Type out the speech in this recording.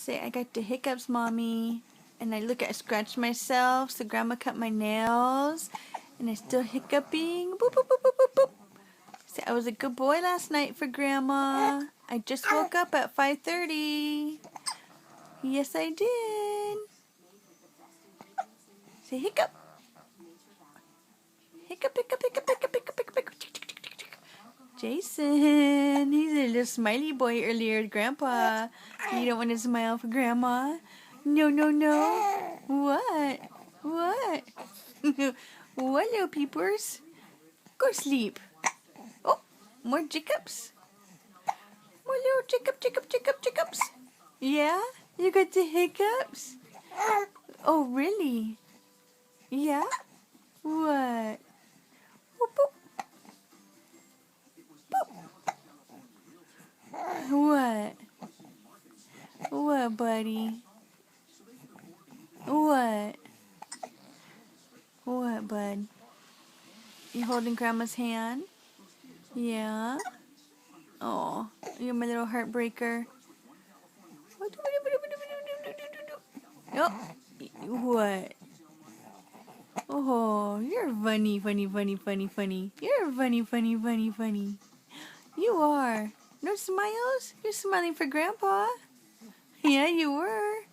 Say, I got the hiccups, Mommy. And I scratched myself, so Grandma cut my nails. And I'm still hiccuping. Boop, boop, boop, boop, boop, boop. Say, I was a good boy last night for Grandma. I just woke up at 5:30. Yes, I did. Say, hiccup. Hiccup, hiccup, hiccup, hiccup, hiccup, hiccup, hiccup. Jayson, he's a little smiley boy earlier, Grandpa. You don't want to smile for Grandma? No, no, no. What? What? What, little peepers? Go sleep. Oh, more hiccups. More little hiccups. Yeah? You got the hiccups? Oh, really? Yeah? What? Boop, boop. What? What, buddy? What? What, bud? You holding Grandma's hand? Yeah? Oh, you're my little heartbreaker. Oh, what? Oh, you're funny. You're funny. You are. No smiles? You're smiling for Grandpa. Yeah, you were.